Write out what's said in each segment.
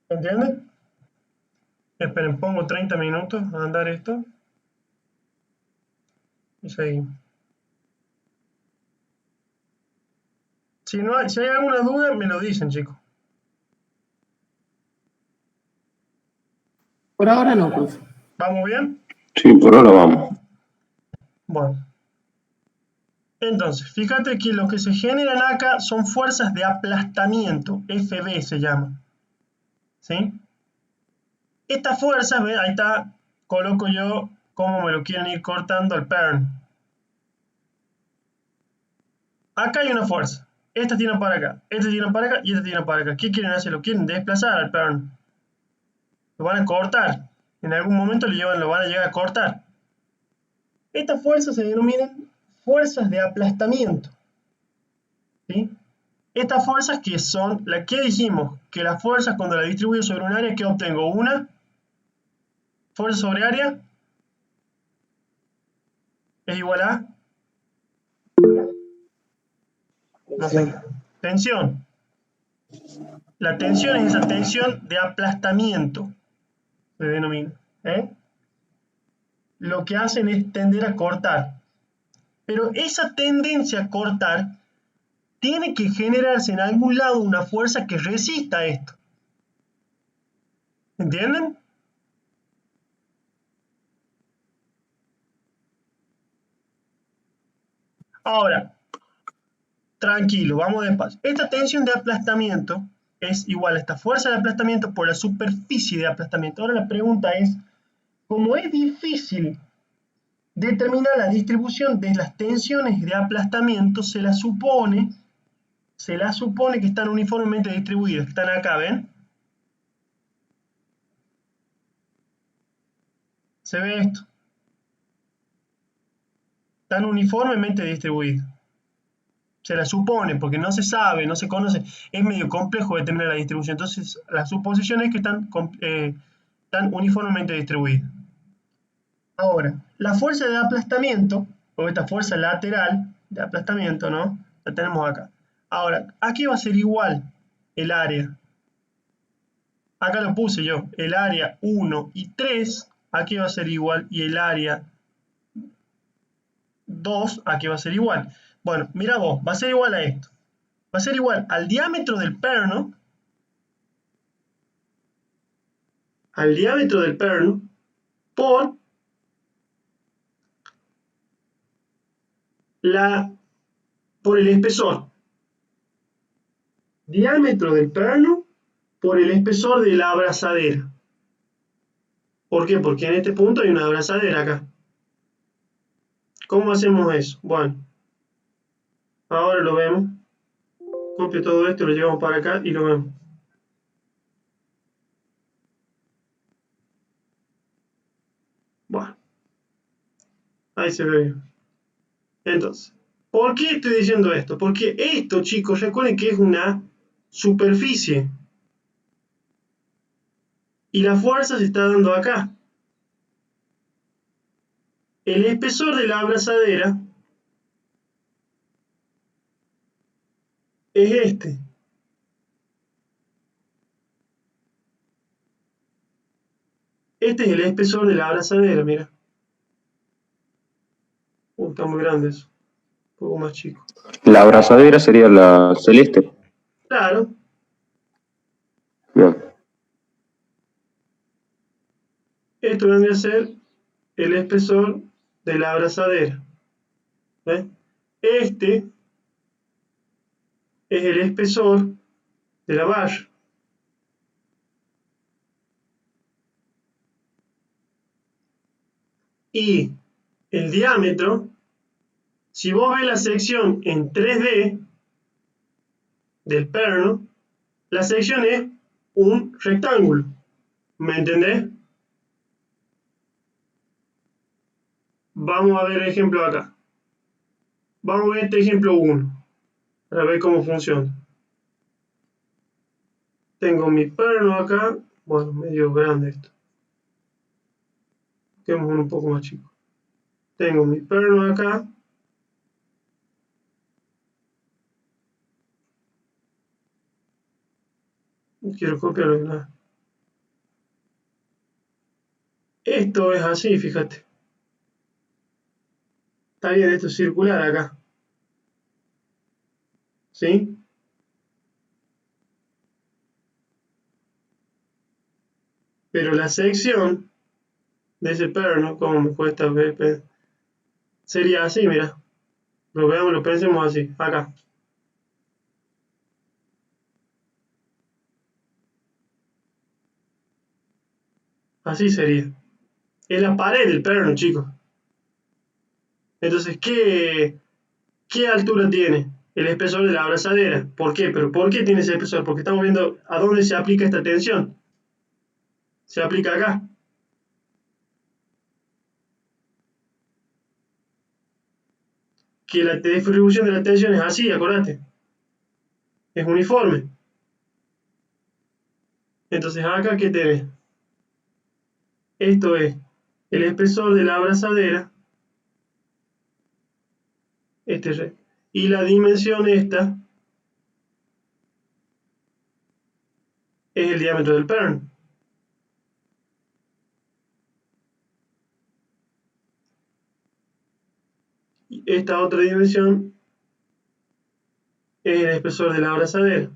¿Entiendes? Esperen, pongo 30 minutos a andar esto y seguimos. Si, no hay, si hay alguna duda, me lo dicen, chicos. Por ahora no, profe. ¿Vamos bien? Sí, por ahora vamos. Bueno. Entonces, fíjate que lo que se generan acá son fuerzas de aplastamiento, FB se llama. ¿Sí? Estas fuerzas, ¿ves? Ahí está, coloco yo cómo me lo quieren ir cortando el PERN. Acá hay una fuerza. Esta tiene para acá, esta tiene para acá y esta tiene para acá. ¿Qué quieren hacer? Lo quieren desplazar al PERN. Lo van a cortar. En algún momento lo van a llegar a cortar. Estas fuerzas se denominan fuerzas de aplastamiento. ¿Sí? Estas fuerzas que son, la que dijimos, que las fuerzas cuando las distribuyo sobre un área, que obtengo una fuerza sobre área es igual a, no sé, tensión. La tensión es esa tensión de aplastamiento, se denomina. ¿Eh? Lo que hacen es tender a cortar. Pero esa tendencia a cortar tiene que generarse en algún lado una fuerza que resista esto. ¿Entienden? Ahora, tranquilo, vamos despacio. Esta tensión de aplastamiento es igual a esta fuerza de aplastamiento por la superficie de aplastamiento. Ahora la pregunta es, como es difícil determinar la distribución de las tensiones de aplastamiento, se la supone que están uniformemente distribuidas. Están acá, ¿ven? Se ve esto. Están uniformemente distribuidas. Se la supone, porque no se sabe, no se conoce. Es medio complejo determinar la distribución. Entonces, la suposición es que están uniformemente distribuidas. Ahora, la fuerza de aplastamiento, o esta fuerza lateral de aplastamiento, ¿no? La tenemos acá. Ahora, aquí va a ser igual el área. Acá lo puse yo, el área 1 y 3, aquí va a ser igual, y el área 2, aquí va a ser igual. Bueno, mira vos, va a ser igual a esto. Va a ser igual al diámetro del perno, por por el espesor. Diámetro del perno por el espesor de la abrazadera. ¿Por qué? Porque en este punto hay una abrazadera acá. ¿Cómo hacemos eso? Bueno, ahora lo vemos. Copio todo esto, lo llevamos para acá y lo vemos. Bueno, ahí se ve. Entonces, ¿por qué estoy diciendo esto? Porque esto, chicos, recuerden que es una superficie. Y la fuerza se está dando acá. El espesor de la abrazadera es este. Este es el espesor de la abrazadera, mira. Está muy grande eso. Un poco más chico. La abrazadera sería la celeste. Claro. Bien. Esto vendría a ser el espesor de la abrazadera. ¿Ves? Este es el espesor de la barra. Y el diámetro, si vos ves la sección en 3D del perno, la sección es un rectángulo. ¿Me entendés? Vamos a ver el ejemplo acá. Vamos a ver este ejemplo 1 para ver cómo funciona. Tengo mi perno acá. Bueno, medio grande esto. Busquemos uno un poco más chico. Tengo mi perno acá. Quiero copiarlo. Esto es así, fíjate. Está bien, esto es circular acá. ¿Sí? Pero la sección de ese perno, como me cuesta ver, sería así, mira. Lo veamos, lo pensemos así, acá. Así sería. Es la pared del perno, chicos. Entonces, ¿qué altura tiene? El espesor de la abrazadera. ¿Por qué? ¿Pero por qué tiene ese espesor? Porque estamos viendo a dónde se aplica esta tensión. Se aplica acá. Que la distribución de la tensión es así, acordate. Es uniforme. Entonces, acá, ¿qué tenés? Esto es el espesor de la abrazadera. Y la dimensión esta es el diámetro del perno. Y esta otra dimensión es el espesor de la abrazadera.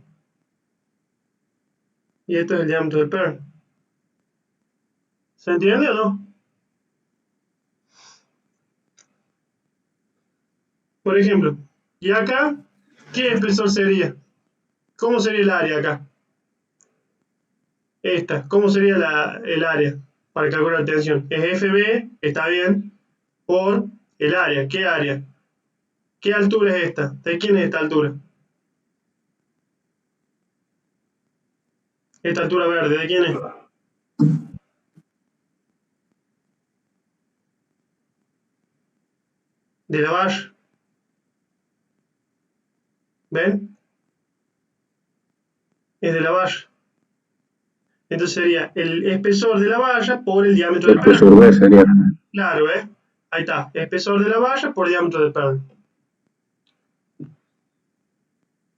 Y esto es el diámetro del perno. ¿Se entiende o no? Por ejemplo, y acá, ¿qué espesor sería? ¿Cómo sería el área acá? Esta, ¿cómo sería el área para calcular la tensión? Es FB, está bien, por el área. ¿Qué área? ¿Qué altura es esta? ¿De quién es esta altura? Esta altura verde, ¿de quién es? De la valla. ¿Ven? Es de la valla. Entonces sería el espesor de la valla por el diámetro del El perno. espesor B sería. Claro, ¿eh? Ahí está. Espesor de la valla por diámetro del perno.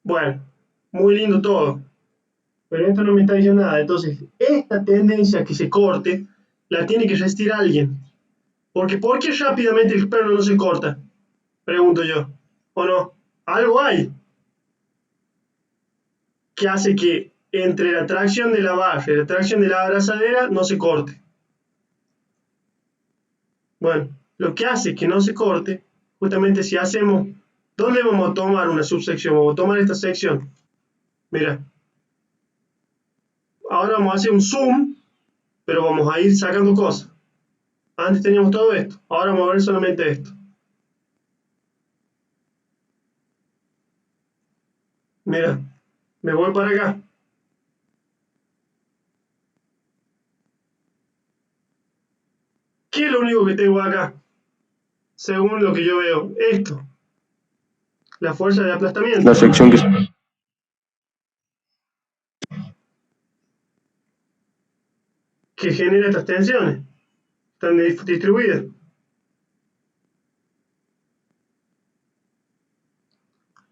Bueno, muy lindo todo. Pero esto no me está diciendo nada. Entonces, esta tendencia a que se corte, la tiene que resistir alguien. Porque ¿por qué rápidamente el perno no se corta? Pregunto yo. ¿O no? Algo hay que hace que entre la tracción de la valla y la tracción de la abrazadera no se corte. Bueno, lo que hace que no se corte, justamente si hacemos, ¿dónde vamos a tomar una subsección? Vamos a tomar esta sección. Mira, ahora vamos a hacer un zoom, pero vamos a ir sacando cosas. Antes teníamos todo esto, ahora vamos a ver solamente esto. Mira, me voy para acá. ¿Qué es lo único que tengo acá? Según lo que yo veo, esto, la fuerza de aplastamiento, La sección que. que genera estas tensiones, están distribuidas.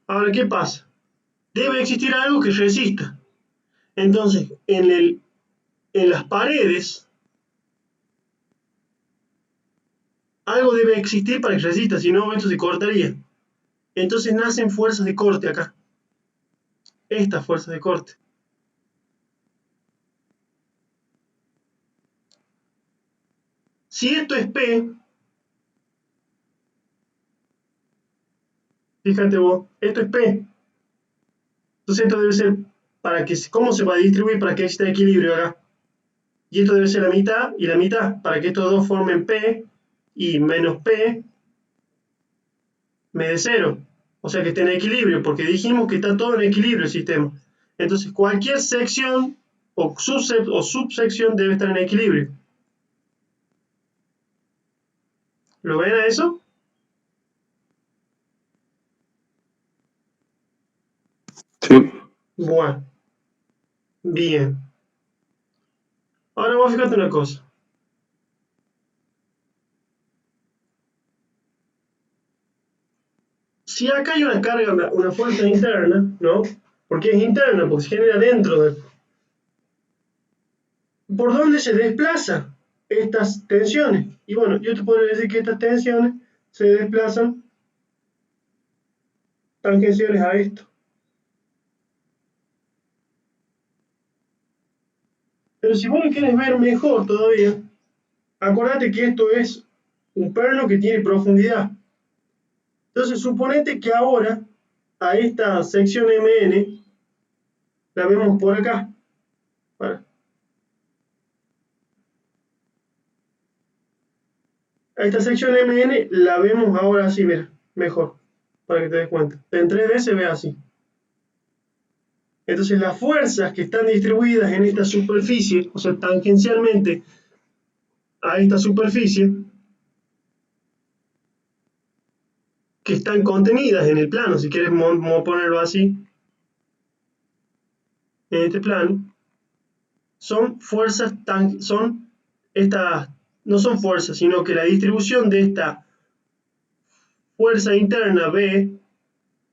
Ahora, ¿qué pasa? Debe existir algo que resista. Entonces, en las paredes, algo debe existir para que resista, si no, esto se cortaría. Entonces nacen fuerzas de corte acá. Estas fuerzas de corte. Si esto es P, fíjate vos, esto es P. Entonces esto debe ser para que, ¿cómo se va a distribuir para que exista equilibrio acá? Y esto debe ser la mitad y la mitad, para que estos dos formen P y menos P me dé cero. O sea que esté en equilibrio, porque dijimos que está todo en equilibrio el sistema. Entonces cualquier sección o subsección debe estar en equilibrio. ¿Lo ven a eso? Sí. Bueno, bien. Ahora vamos a fijarte una cosa. Si acá hay una carga, una fuerza interna, ¿no? Porque es interna, porque se genera dentro de... ¿Por dónde se desplaza? estas tensiones. Y bueno, yo te podría decir que estas tensiones se desplazan tangenciales a esto. Pero si vos lo quieres ver mejor todavía, acuérdate que esto es un perno que tiene profundidad. Entonces, suponete que ahora a esta sección MN la vemos por acá. Bueno, a esta sección MN la vemos ahora así, mira, mejor, para que te des cuenta. En 3D se ve así. Entonces, las fuerzas que están distribuidas en esta superficie, o sea, tangencialmente a esta superficie, que están contenidas en el plano, si quieres ponerlo así, en este plano, son fuerzas, son estas, no son fuerzas, sino que la distribución de esta fuerza interna B,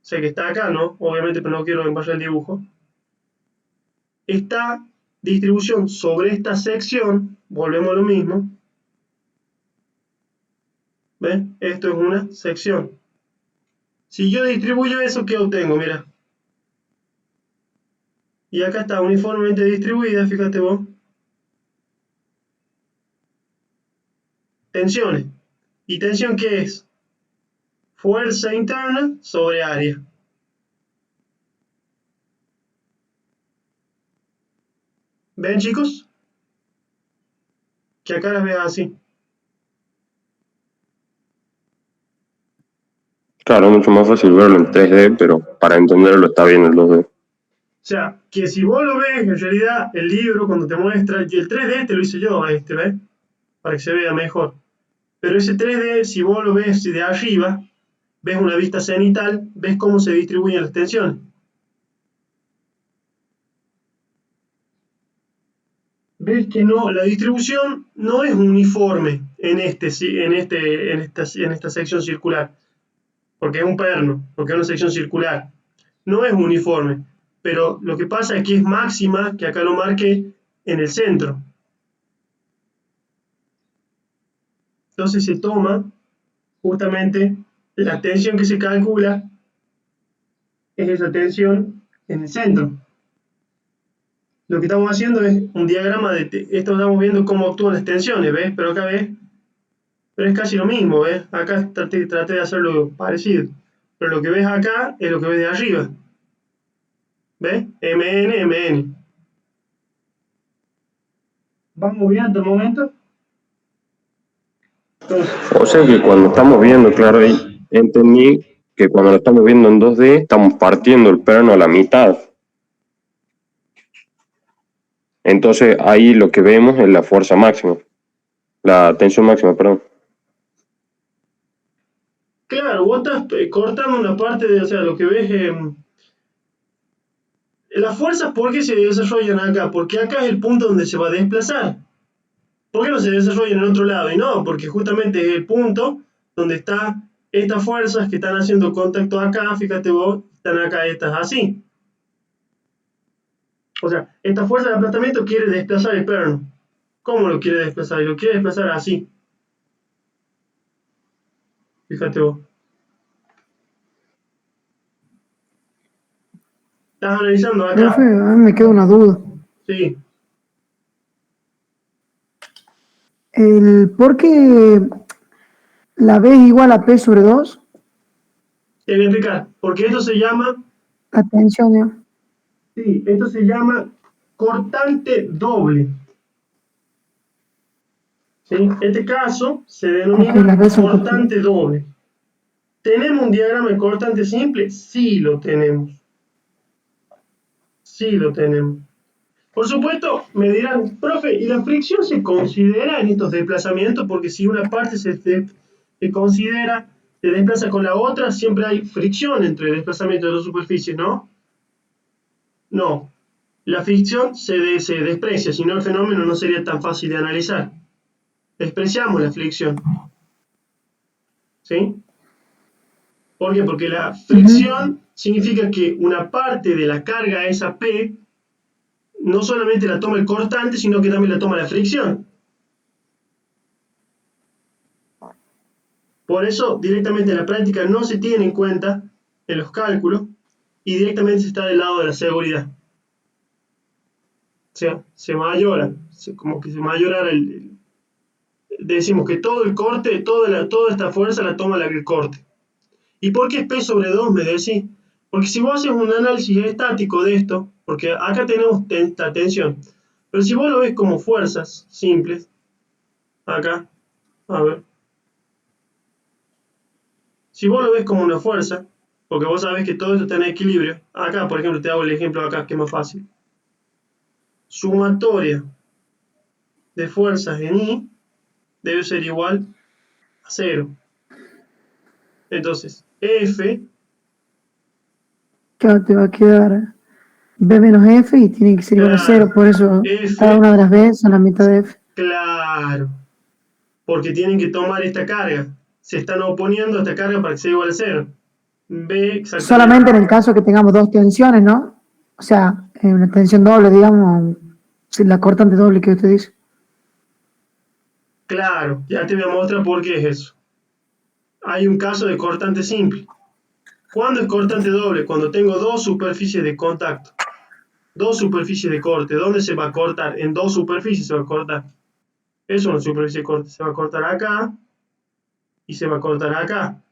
sé que está acá, ¿no? Obviamente, pero no quiero embarrar el dibujo. Esta distribución sobre esta sección, volvemos a lo mismo. ¿Ves? Esto es una sección. Si yo distribuyo eso, ¿qué obtengo? Mira. Y acá está uniformemente distribuida, fíjate vos. Tensiones. ¿Y tensión qué es? Fuerza interna sobre área. ¿Ven, chicos? Que acá las veo así. Claro, mucho más fácil verlo en 3D, pero para entenderlo está bien el 2D. O sea, que si vos lo ves, en realidad el libro cuando te muestra, y el 3D te lo hice yo, ¿ves? Para que se vea mejor. Pero ese 3D, si vos lo ves de arriba, ves una vista cenital, ves cómo se distribuyen las tensiones. Ves que no, la distribución no es uniforme en esta sección circular, porque es un perno, porque es una sección circular. No es uniforme, pero lo que pasa es que es máxima, que acá lo marqué, en el centro. Entonces se toma justamente la tensión que se calcula, es esa tensión en el centro. Lo que estamos haciendo es un diagrama de esto, estamos viendo cómo actúan las tensiones, ¿ves? Pero acá ves, pero es casi lo mismo, ¿ves? Acá traté de hacerlo parecido, pero lo que ves acá es lo que ves de arriba, ¿ves? MN, MN. ¿Vamos bien hasta el momento? Entonces, O sea que cuando estamos viendo, claro, ahí entendí que cuando lo estamos viendo en 2D, estamos partiendo el plano a la mitad. Entonces ahí lo que vemos es la fuerza máxima, la tensión máxima, perdón. claro, vos estás cortando una parte de, o sea, lo que ves, las fuerzas, ¿por qué se desarrollan acá? Porque acá es el punto donde se va a desplazar. ¿Por qué no se desarrollan en otro lado? Y no, porque justamente es el punto donde están estas fuerzas que están haciendo contacto acá, fíjate vos, están acá estas así. O sea, esta fuerza de aplastamiento quiere desplazar el perno. ¿Cómo lo quiere desplazar? Y lo quiere desplazar así. Fíjate vos. Estás analizando Profe, acá. a mí me queda una duda. Sí. ¿El por qué la B es igual a P sobre 2? Te voy a explicar. Porque esto se llama, Atención, ¿no? sí, esto se llama cortante doble. ¿Sí? Este caso se denomina Ok, las B son cortante doble. ¿Tenemos un diagrama de cortante simple? Sí lo tenemos. Sí lo tenemos. Por supuesto, me dirán, profe, ¿y la fricción se considera en estos desplazamientos? Porque si una parte se considera, se desplaza con la otra, siempre hay fricción entre el desplazamiento de dos superficies, ¿no? No. La fricción se desprecia, si no el fenómeno no sería tan fácil de analizar. Despreciamos la fricción. ¿Sí? ¿Por qué? Porque la fricción significa que una parte de la carga, esa P, no solamente la toma el cortante, sino que también la toma la fricción. Por eso, directamente en la práctica no se tiene en cuenta en los cálculos y directamente se está del lado de la seguridad. O sea, se mayora, como que se mayora decimos que todo el corte, toda esta fuerza la toma el corte. ¿Y por qué es P sobre 2, me decís? Porque si vos haces un análisis estático de esto, porque acá tenemos esta tensión, pero si vos lo ves como fuerzas simples, acá, a ver, si vos lo ves como una fuerza, porque vos sabés que todo esto está en equilibrio, acá, por ejemplo, te hago el ejemplo acá, que es más fácil. Sumatoria de fuerzas en I debe ser igual a 0. Entonces, F, Claro, te va a quedar B menos F y tiene que ser igual a 0, claro, por eso cada F, una de las B son la mitad de F. claro, porque tienen que tomar esta carga. Se están oponiendo a esta carga para que sea igual a 0. B, exactamente. Solamente en el caso que tengamos dos tensiones, ¿no? O sea, una tensión doble, digamos, la cortante doble que usted dice. Claro, ya te voy a mostrar por qué es eso. Hay un caso de cortante simple. ¿Cuándo es cortante doble? Cuando tengo dos superficies de contacto, dos superficies de corte. ¿Dónde se va a cortar? En dos superficies se va a cortar. Es una superficie de corte. Se va a cortar acá y se va a cortar acá.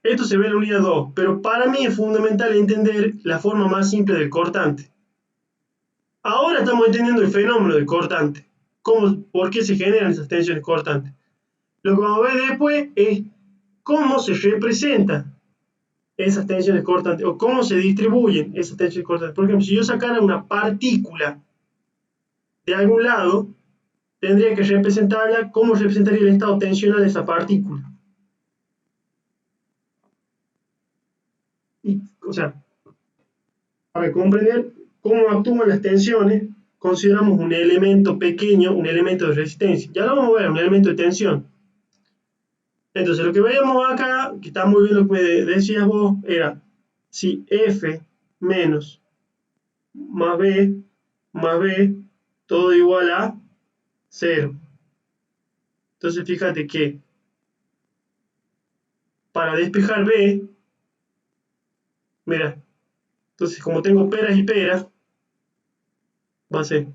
Esto se ve en la unidad 2, pero para mí es fundamental entender la forma más simple del cortante. Ahora estamos entendiendo el fenómeno del cortante. ¿Por qué se generan esas tensiones cortantes? Lo que vamos a ver después es cómo se representan esas tensiones cortantes o cómo se distribuyen esas tensiones cortantes. Por ejemplo, si yo sacara una partícula de algún lado, tendría que representarla, ¿cómo representaría el estado tensional de esa partícula? O sea, para comprender cómo actúan las tensiones, consideramos un elemento pequeño, un elemento de resistencia. Ya lo vamos a ver, un elemento de tensión. Entonces, lo que veíamos acá, que está muy bien lo que me decías vos, era si F menos más B, todo igual a 0. Entonces, fíjate que para despejar B, mira, entonces como tengo peras y peras, va a ser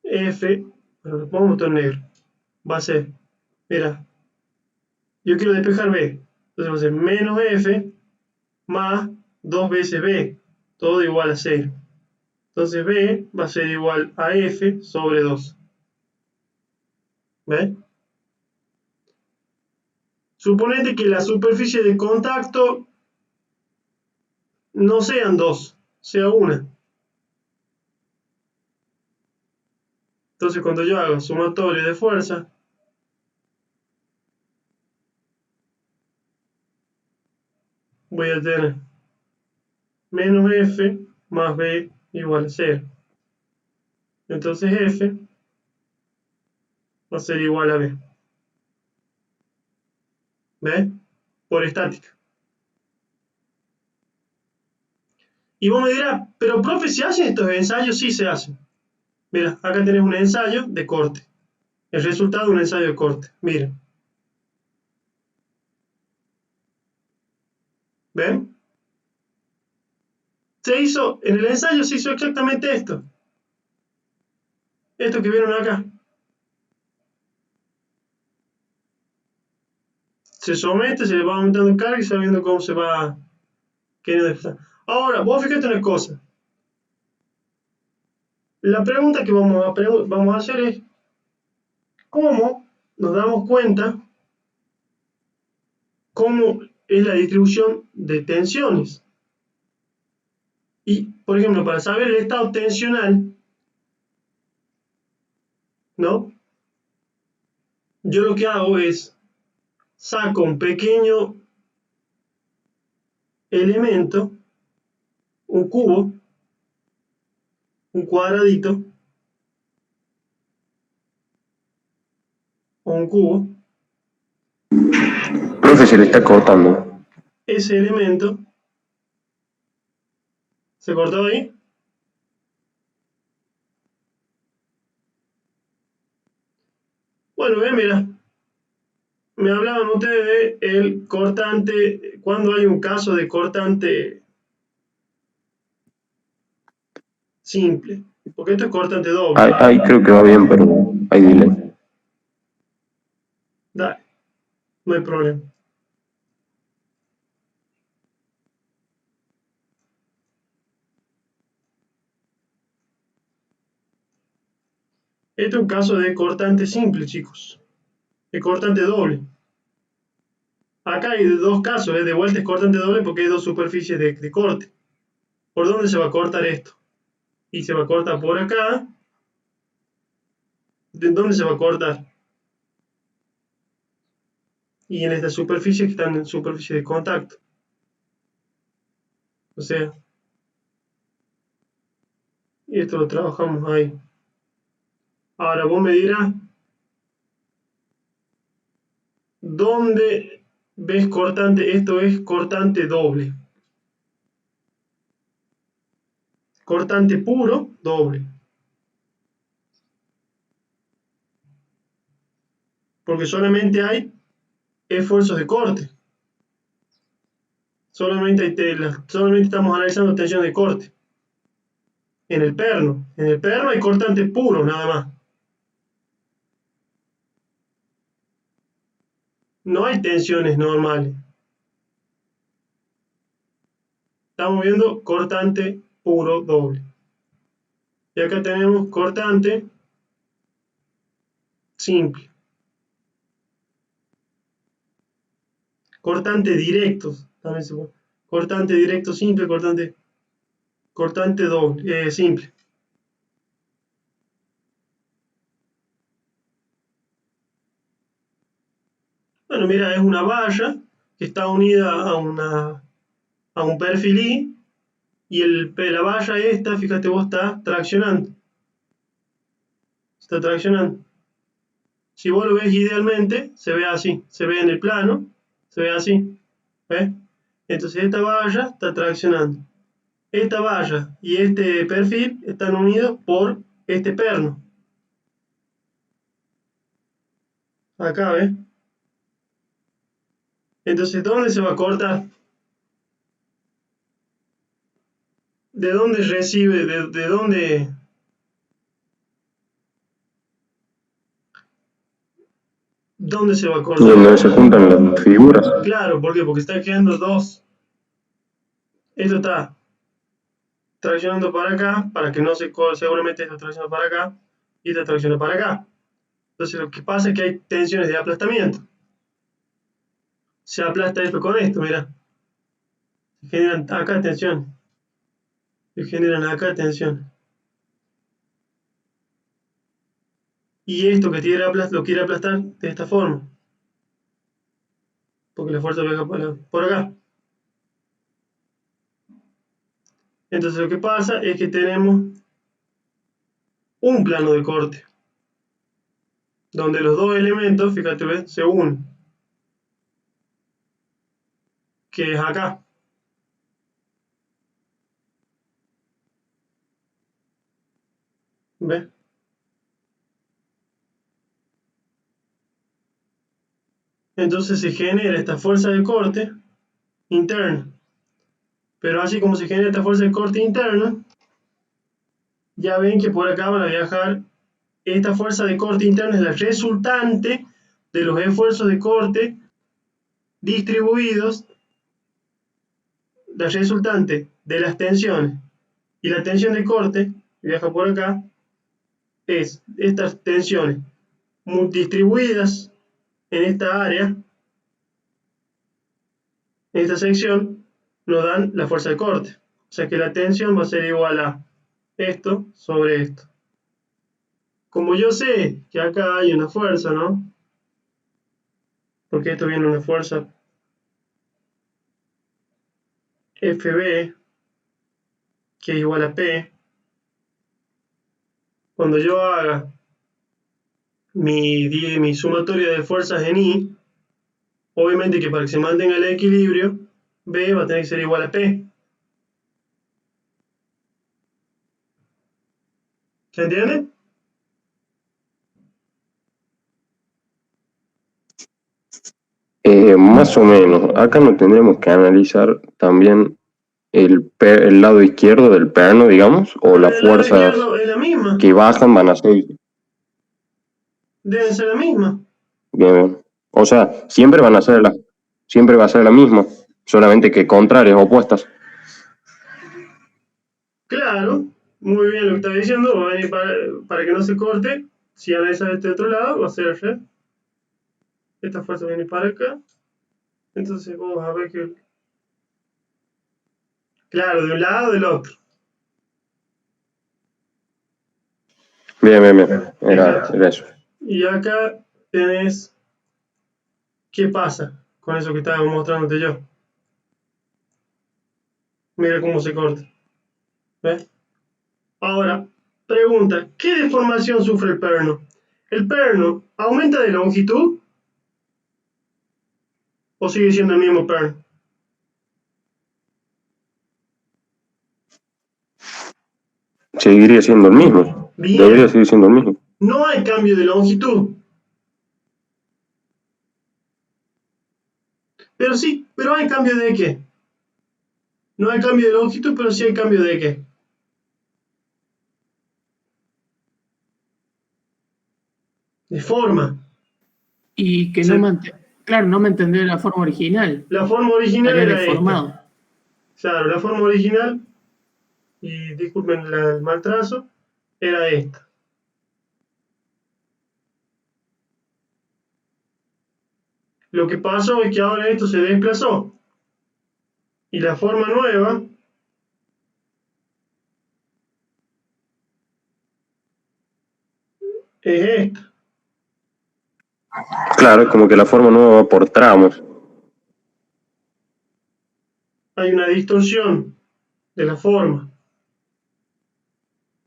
F, bueno, lo pongo todo en negro, va a ser, mira, yo quiero despejar B, entonces va a ser menos F más 2 veces B, todo igual a 0. Entonces B va a ser igual a F sobre 2. ¿Ves? Suponete que la superficie de contacto no sean 2, sea una. Entonces cuando yo hago sumatoria de fuerza, voy a tener menos F más B igual a 0. Entonces F va a ser igual a B. ¿Ves? Por estática. Y vos me dirás, pero profe, ¿se hacen estos ensayos? Sí se hacen. Mira, acá tenés un ensayo de corte. El resultado de un ensayo de corte. Mira. ¿Ven? En el ensayo se hizo exactamente esto. Esto que vieron acá. Se somete, se le va aumentando carga y se va viendo cómo se va queriendo desplazar. Ahora, vos fíjate una cosa. La pregunta que vamos a hacer es, ¿cómo nos damos cuenta cómo es la distribución de tensiones? Y, por ejemplo, para saber el estado tensional, ¿no? Yo lo que hago es, saco un pequeño elemento, un cubo, un cuadradito, o un cubo, Profe, se le está cortando. ese elemento, ¿se cortó ahí? Bueno, mira, me hablaban ustedes de el cortante, cuando hay un caso de cortante simple, porque esto es cortante doble. Ahí creo que va bien, pero hay delay. Dale, no hay problema. Este es un caso de cortante simple, chicos, de cortante doble. Acá hay dos casos, de vuelta es cortante doble porque hay dos superficies de corte. ¿Por dónde se va a cortar esto? Y se va a cortar por acá. ¿De dónde se va a cortar? Y en esta superficie que están en superficie de contacto. O sea, y esto lo trabajamos ahí. Ahora vos me dirás, ¿dónde ves cortante? Esto es cortante doble. Cortante puro, doble. Porque solamente hay esfuerzos de corte. Solamente hay telas. Solamente estamos analizando tensión de corte. En el perno. En el perno hay cortante puro, nada más. No hay tensiones normales. Estamos viendo cortante puro doble. Y acá tenemos cortante simple. Cortante directos. También se puede. Cortante directo simple, cortante doble, simple. Bueno, mira, es una valla que está unida a un perfil I y la valla esta, fíjate vos, está traccionando. Está traccionando. Si vos lo ves idealmente, se ve así. Se ve en el plano, se ve así. ¿Ves? Entonces esta valla está traccionando. Esta valla y este perfil están unidos por este perno. Acá, ¿ves? Entonces, ¿dónde se va a cortar? ¿De dónde recibe? ¿De dónde? ¿Dónde se va a cortar? Donde se juntan las figuras. Claro, ¿por qué? Porque está quedando dos. Esto está traccionando para acá, para que no se corte, seguramente está traccionando para acá y está traccionando para acá. Entonces lo que pasa es que hay tensiones de aplastamiento. Se aplasta esto con esto, mira. Se generan acá tensiones. Se generan acá tensiones. Y esto que lo quiere aplastar de esta forma. Porque la fuerza viaja por acá. Entonces lo que pasa es que tenemos un plano de corte. Donde los dos elementos, fíjate, ¿ves? Se unen. Que es acá. ¿Ves? Entonces se genera esta fuerza de corte interna. Pero así como se genera esta fuerza de corte interna, ya ven que por acá van a viajar. Esta fuerza de corte interna es la resultante de los esfuerzos de corte distribuidos, la resultante de las tensiones. Y la tensión de corte, que viaja por acá, es estas tensiones distribuidas en esta área, en esta sección, nos dan la fuerza de corte. O sea que la tensión va a ser igual a esto sobre esto. Como yo sé que acá hay una fuerza, ¿no? Porque esto viene una fuerza FB, que es igual a P. Cuando yo haga mi sumatoria de fuerzas en I, obviamente que para que se mantenga el equilibrio, B va a tener que ser igual a P. ¿Se entiende? Más o menos. Acá no tendremos que analizar también el lado izquierdo del perno, digamos, o las El lado fuerzas izquierdo es la misma. que bajan van a ser Debe ser la misma. bien, bien. O sea, siempre va a ser la misma, solamente que contrarias, opuestas. Claro, muy bien lo que está diciendo. Va a venir para que no se corte. Si analiza este otro lado, va a ser red. Esta fuerza viene para acá. Entonces vos vas a ver que, claro, de un lado del otro. Bien, bien, bien. Era, Fíjate. era eso. Y acá tenés qué pasa con eso que estaba mostrándote yo. Mira cómo se corta. ¿Ves? Ahora, pregunta, ¿qué deformación sufre el perno? ¿El perno aumenta de longitud o sigue siendo el mismo perno? Seguiría siendo el mismo. Debería Bien, seguir siendo el mismo. no hay cambio de longitud. Pero sí, pero hay cambio de qué? No hay cambio de longitud, pero sí hay cambio de qué? De forma. Y que no Se- mantiene, claro, no mantendría la forma original, la forma original estaría era esta. deformado. Claro, la forma original, y disculpen el mal trazo, era esta. Lo que pasó es que ahora esto se desplazó y la forma nueva es esta. Claro, es como que la forma nueva va por tramos. Hay una distorsión de la forma.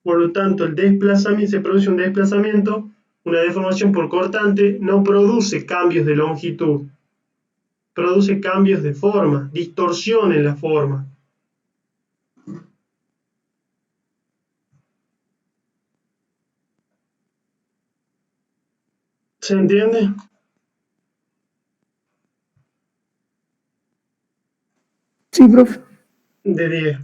Por lo tanto, el desplazamiento, se produce un desplazamiento, una deformación por cortante no produce cambios de longitud, produce cambios de forma, distorsión en la forma. ¿Se entiende? Sí, profe. De 10.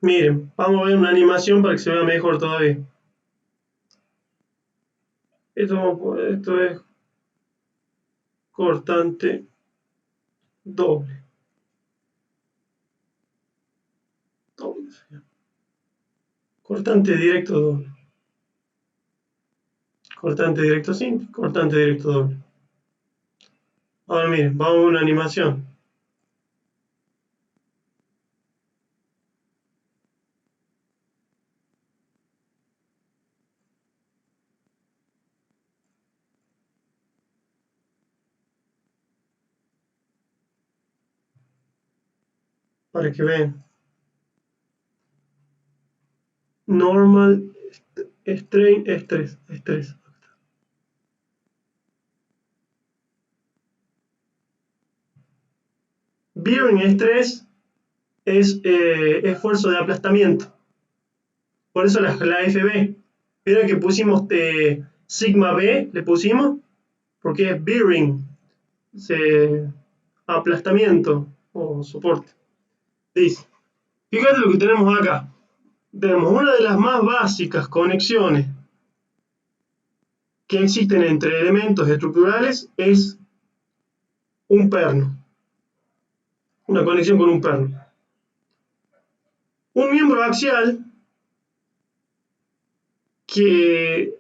Miren, vamos a ver una animación para que se vea mejor todavía. Esto es cortante doble. Doble se llama. Cortante directo doble. Cortante directo simple, cortante directo doble. Ahora miren, vamos a ver una animación para que vean. Normal, strain, estrés, estrés. Bearing estrés es esfuerzo de aplastamiento. Por eso la FB. Vieron que pusimos sigma B, le pusimos, porque es bearing, aplastamiento o soporte. Dice, fíjate lo que tenemos acá. Tenemos una de las más básicas conexiones que existen entre elementos estructurales, es un perno, una conexión con un perno. Un miembro axial que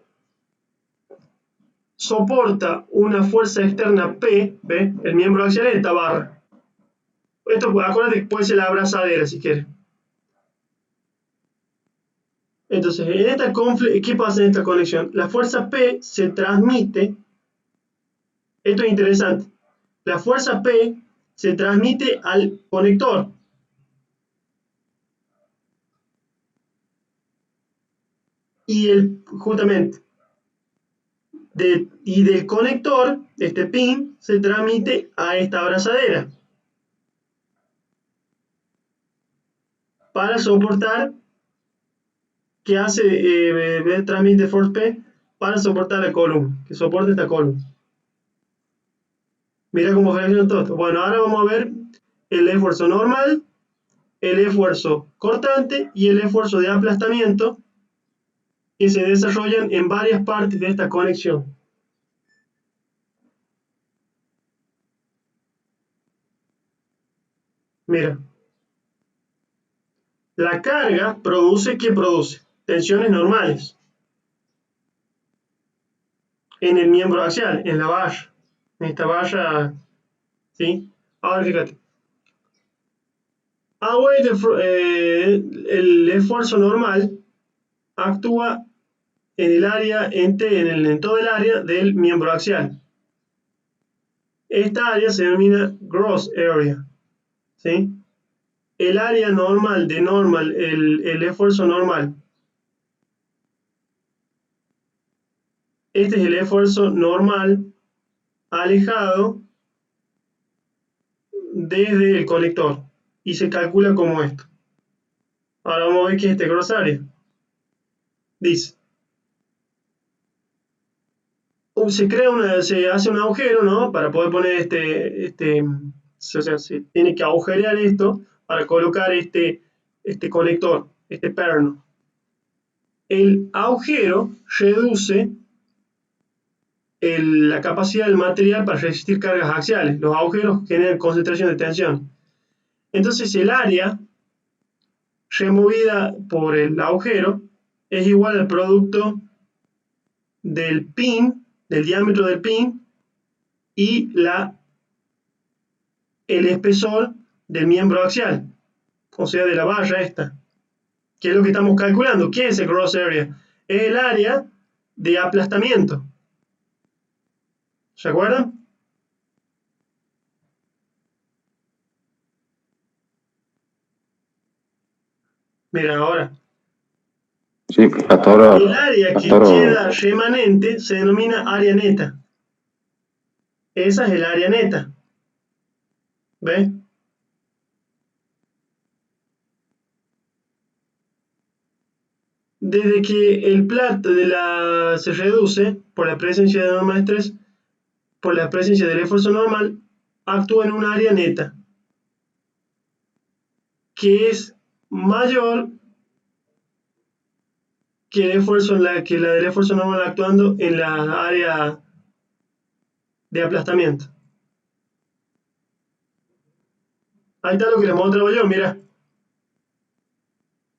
soporta una fuerza externa P, ¿ve? El miembro axial es esta barra. Esto, acuérdate que puede ser la abrazadera si quieres. Entonces, ¿qué pasa en esta conexión? La fuerza P se transmite, esto es interesante, la fuerza P se transmite al conector. Justamente, y del conector, este pin, se transmite a esta abrazadera para soportar, que hace, transmite force P para soportar la columna, que soporte esta columna. Mira cómo funciona todo. Bueno, ahora vamos a ver el esfuerzo normal, el esfuerzo cortante y el esfuerzo de aplastamiento que se desarrollan en varias partes de esta conexión. Mira, la carga produce, ¿qué produce? Tensiones normales en el miembro axial, en la barra, en esta barra, ¿sí? Ahora fíjate, el esfuerzo normal actúa en el área, en todo el área del miembro axial. Esta área se denomina gross area, ¿sí? El área normal de normal, el esfuerzo normal. Este es el esfuerzo normal alejado desde el conector y se calcula como esto. Ahora vamos a ver qué es este gross area. Dice, se hace un agujero, ¿no? Para poder poner o sea, se tiene que agujerear esto para colocar este conector, este perno. El agujero reduce la capacidad del material para resistir cargas axiales. Los agujeros generan concentración de tensión. Entonces el área removida por el agujero es igual al producto del pin, del diámetro del pin y el espesor del miembro axial, o sea, de la barra esta, que es lo que estamos calculando. ¿Qué es el gross area? Es el área de aplastamiento. ¿Se acuerdan? Mira, ahora, Sí, hasta ahora, el área hasta que ahora, queda remanente se denomina área neta. Esa es el área neta. ¿Ves? Desde que el plato se reduce por la presencia de norma de estrés, por la presencia del esfuerzo normal, actúa en un área neta, que es mayor que que la del esfuerzo normal actuando en la área de aplastamiento. Ahí está lo que les mostraba yo, mira.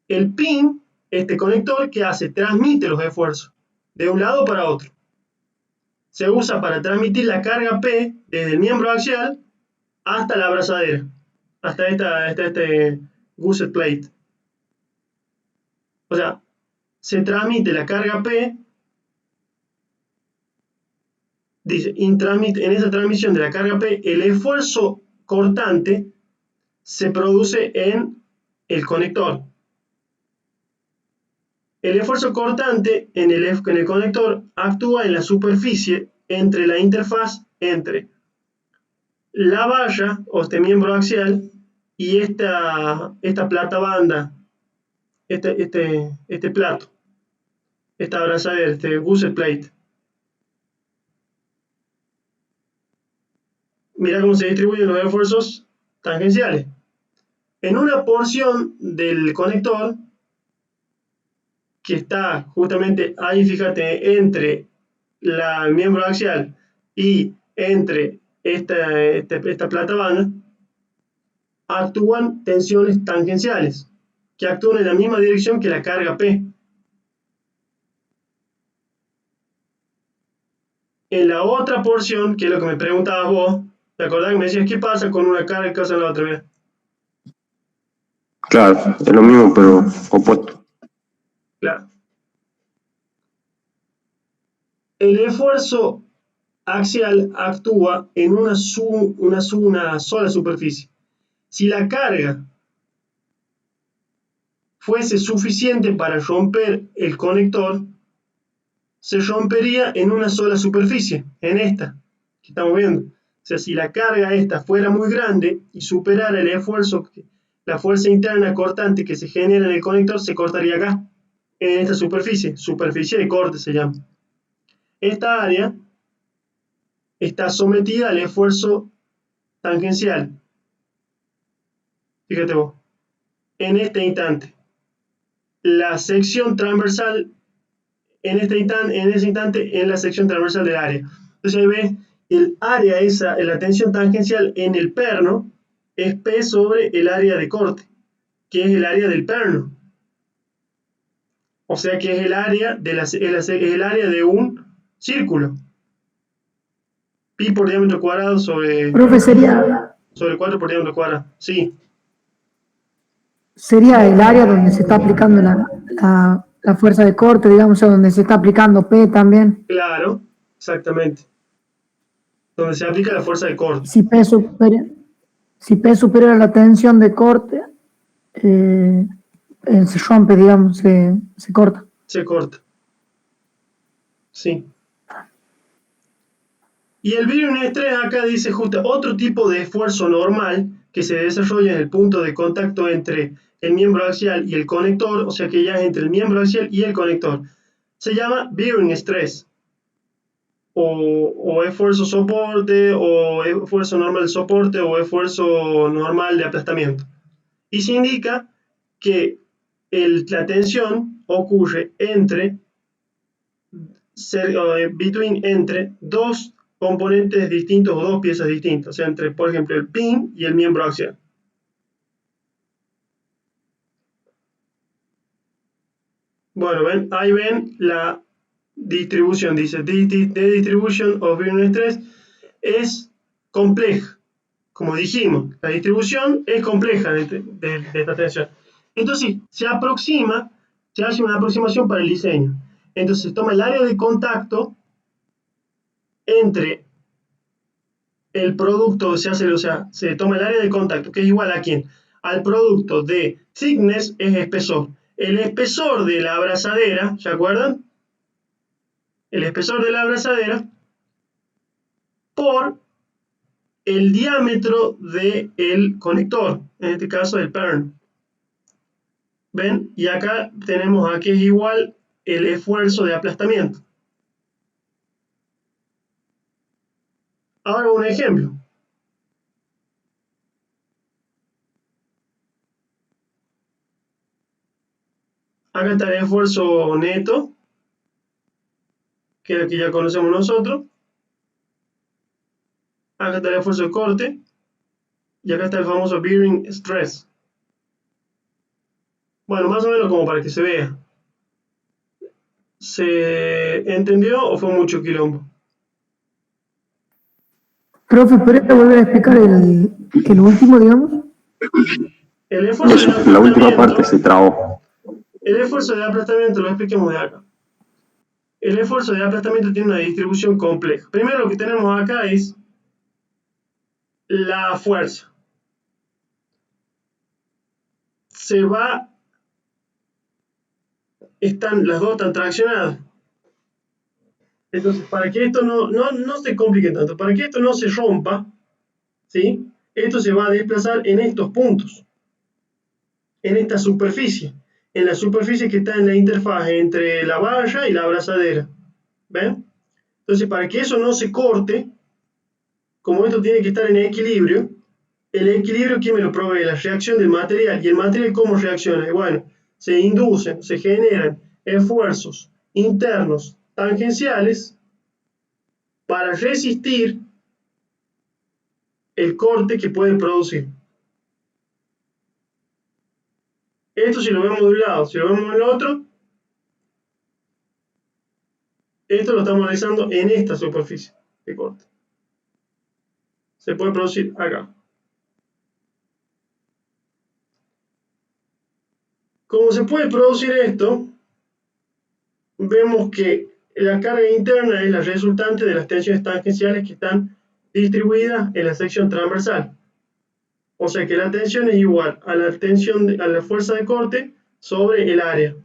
El pin, este conector, ¿qué hace? Transmite los esfuerzos de un lado para otro. Se usa para transmitir la carga P desde el miembro axial hasta la abrazadera, hasta este gusset plate. O sea, se transmite la carga P, dice, en esa transmisión de la carga P, el esfuerzo cortante se produce en el conector. El esfuerzo cortante en el conector actúa en la superficie entre la interfaz entre la valla o este miembro axial y esta plata banda, este plato, esta abrazadera, este gusset plate. Mira cómo se distribuyen los esfuerzos tangenciales. En una porción del conector que está justamente ahí, fíjate, entre el miembro axial y entre esta plata banda, actúan tensiones tangenciales, que actúan en la misma dirección que la carga P. En la otra porción, que es lo que me preguntabas vos, ¿te acordás que me decías qué pasa con una carga y qué pasa en la otra? Mira. claro, es lo mismo, pero opuesto. Claro. El esfuerzo axial actúa en una sola superficie. Si la carga fuese suficiente para romper el conector, se rompería en una sola superficie, en esta que estamos viendo. O sea, si la carga esta fuera muy grande y superara el esfuerzo, la fuerza interna cortante que se genera en el conector, se cortaría acá, en esta superficie de corte se llama. Esta área está sometida al esfuerzo tangencial. Fíjate vos, en este instante. La sección transversal, en ese instante, en la sección transversal del área. Entonces ahí ves, el área esa, la tensión tangencial en el perno, es P sobre el área de corte, que es el área del perno. O sea que es el área de un círculo. Pi por diámetro cuadrado sobre Profe, sería 4 por diámetro cuadrado. Sí, sería el área donde se está aplicando la fuerza de corte, digamos, o donde se está aplicando P también. claro, exactamente. Donde se aplica la fuerza de corte. Si P es superior a la tensión de corte, se rompe, digamos, se corta. Se corta. Sí. Y el bearing estrés acá dice justo otro tipo de esfuerzo normal que se desarrolla en el punto de contacto entre el miembro axial y el conector, o sea que ya es entre el miembro axial y el conector. Se llama bearing stress, o esfuerzo soporte, o esfuerzo normal de soporte, o esfuerzo normal de aplastamiento. Y se indica que la tensión ocurre entre dos componentes distintos o dos piezas distintas, o sea, entre, por ejemplo, el pin y el miembro axial. Bueno, ahí ven la distribución, dice, the distribution of bearing stress es compleja, como dijimos, la distribución es compleja de esta tensión. Entonces, se hace una aproximación para el diseño. Entonces, se toma el área de contacto entre el producto, se toma el área de contacto, que es igual a quién, al producto de thickness es espesor. El espesor de la abrazadera, ¿se acuerdan? El espesor de la abrazadera por el diámetro del conector, en este caso el PERN. ¿Ven? Y acá tenemos a que es igual el esfuerzo de aplastamiento. Ahora un ejemplo. Acá está el esfuerzo neto, que es el que ya conocemos nosotros. Acá está el esfuerzo de corte. Y acá está el famoso bearing stress. Bueno, más o menos como para que se vea. ¿Se entendió o fue mucho quilombo? Profe, ¿podría volver a explicar el último, digamos? El esfuerzo de La última aplastamiento, parte se trabó. el esfuerzo de aplastamiento lo expliquemos de acá. El esfuerzo de aplastamiento tiene una distribución compleja. Primero lo que tenemos acá es la fuerza. Las dos están traccionadas. Entonces, para que esto no se complique tanto, para que esto no se rompa, ¿sí? Esto se va a desplazar en estos puntos, en esta superficie, en la superficie que está en la interfaz entre la valla y la abrazadera. ¿Ven? Entonces, para que eso no se corte, como esto tiene que estar en equilibrio, el equilibrio, ¿quién me lo provee? La reacción del material. ¿Y el material cómo reacciona? Bueno, se generan esfuerzos internos tangenciales para resistir el corte que puede producir. Esto si lo vemos de un lado, si lo vemos del otro, esto lo estamos analizando en esta superficie de corte. Se puede producir acá. Como se puede producir esto, vemos que la carga interna es la resultante de las tensiones tangenciales que están distribuidas en la sección transversal. O sea que la tensión es igual a la fuerza de corte sobre el área.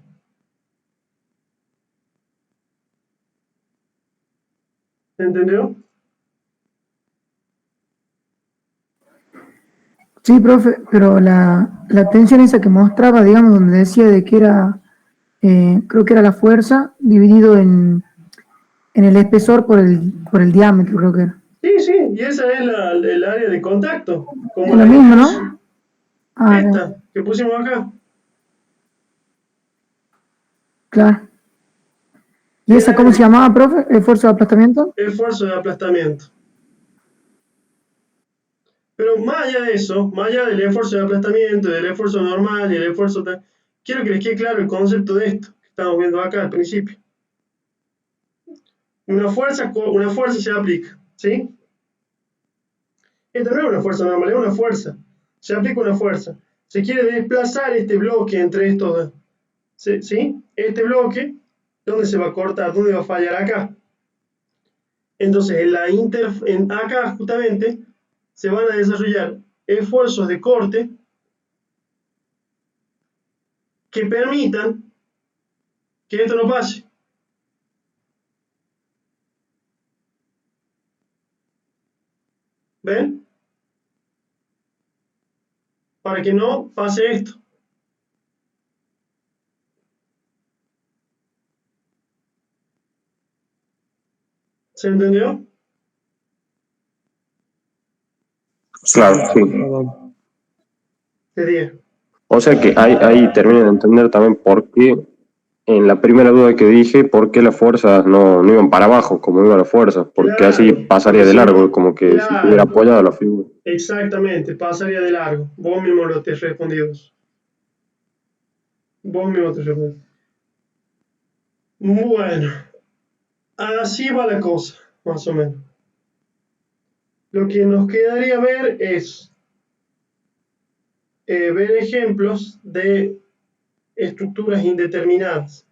¿Se entendió? Sí, profe, pero la tensión esa que mostraba, digamos, donde decía de que era, creo que era la fuerza dividido en el espesor por el diámetro, creo que era. Sí, sí, y esa es el área de contacto, como Es lo la mismo, ¿no? Ah, bien, esta que pusimos acá. claro. ¿Y ¿Qué es esa cómo se llamaba, profe? ¿Esfuerzo de aplastamiento? esfuerzo de aplastamiento? Pero más allá de eso, más allá del esfuerzo de aplastamiento, del esfuerzo normal y el esfuerzo tal, quiero que les quede claro el concepto de esto que estamos viendo acá al principio. Una fuerza se aplica, ¿sí? Esta no es una fuerza normal, es una fuerza. Se aplica una fuerza. Se quiere desplazar este bloque entre estos dos, ¿sí? Este bloque, ¿dónde se va a cortar? ¿Dónde va a fallar acá? Entonces, acá justamente se van a desarrollar esfuerzos de corte que permitan que esto no pase. ¿Ven? Para que no pase esto. ¿Se entendió? Sí, Claro, sí. perdón. De 10. O sea que ahí termino de entender también por qué, en la primera duda que dije, por qué las fuerzas no iban para abajo, como iban las fuerzas, porque así Claro, pasaría porque de si largo, no, como que si estuviera claro, apoyado la figura. exactamente, pasaría de largo. Vos mismo lo te has respondido. Vos mismo te has respondido. Bueno, así va la cosa, más o menos. Lo que nos quedaría ver es ver ejemplos de estructuras indeterminadas.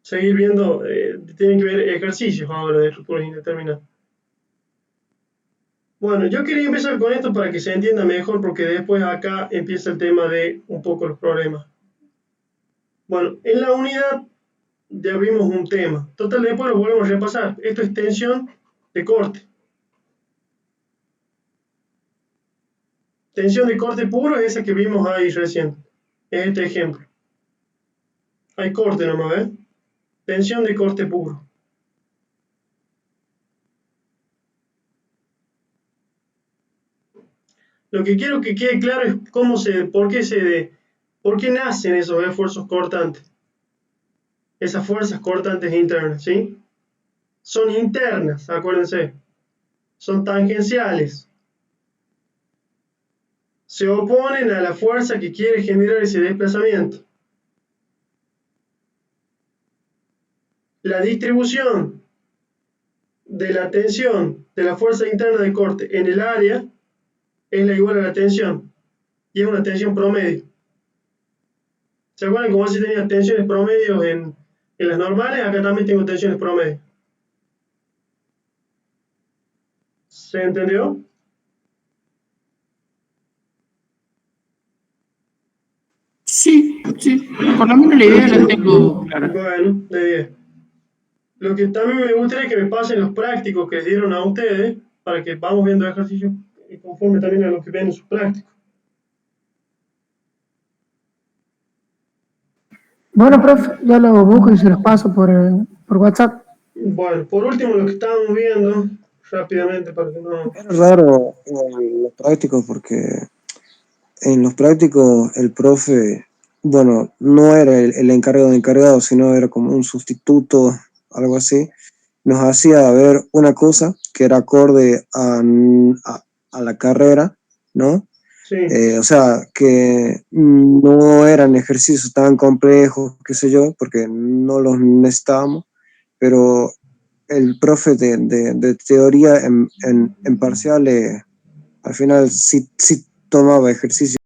Seguir viendo, tienen que ver ejercicios ahora de estructuras indeterminadas. Bueno, yo quería empezar con esto para que se entienda mejor, porque después acá empieza el tema de un poco los problemas. Bueno, en la unidad ya vimos un tema. Total, después lo volvemos a repasar. Esto es tensión de corte. Tensión de corte puro es esa que vimos ahí recién. Es este ejemplo. Hay corte nomás, ¿ves? Tensión de corte puro. Lo que quiero que quede claro es por qué nacen esos esfuerzos cortantes. Esas fuerzas cortantes internas, ¿sí? Son internas, acuérdense. Son tangenciales. Se oponen a la fuerza que quiere generar ese desplazamiento. La distribución de la tensión de la fuerza interna de corte en el área es la igual a la tensión, y es una tensión promedio. ¿Se acuerdan cómo así tenía tensiones promedios en las normales? Acá también tengo tensiones promedio. ¿Se entendió? Sí, sí, por lo menos la idea la tengo clara. Bueno, de 10. Lo que también me gustaría es que me pasen los prácticos que les dieron a ustedes, para que vamos viendo ejercicios conforme también a lo que ven en sus prácticos. Bueno, profe, yo lo busco y se los paso por WhatsApp. Bueno, por último, lo que estábamos viendo rápidamente para que no... Es raro en los prácticos porque en los prácticos el profe, bueno, no era el encargado de encargado, sino era como un sustituto, algo así. Nos hacía ver una cosa que era acorde a la carrera, ¿no? Sí, O sea, que no eran ejercicios tan complejos, qué sé yo, porque no los necesitábamos, pero el profe de teoría en parciales al final sí tomaba ejercicios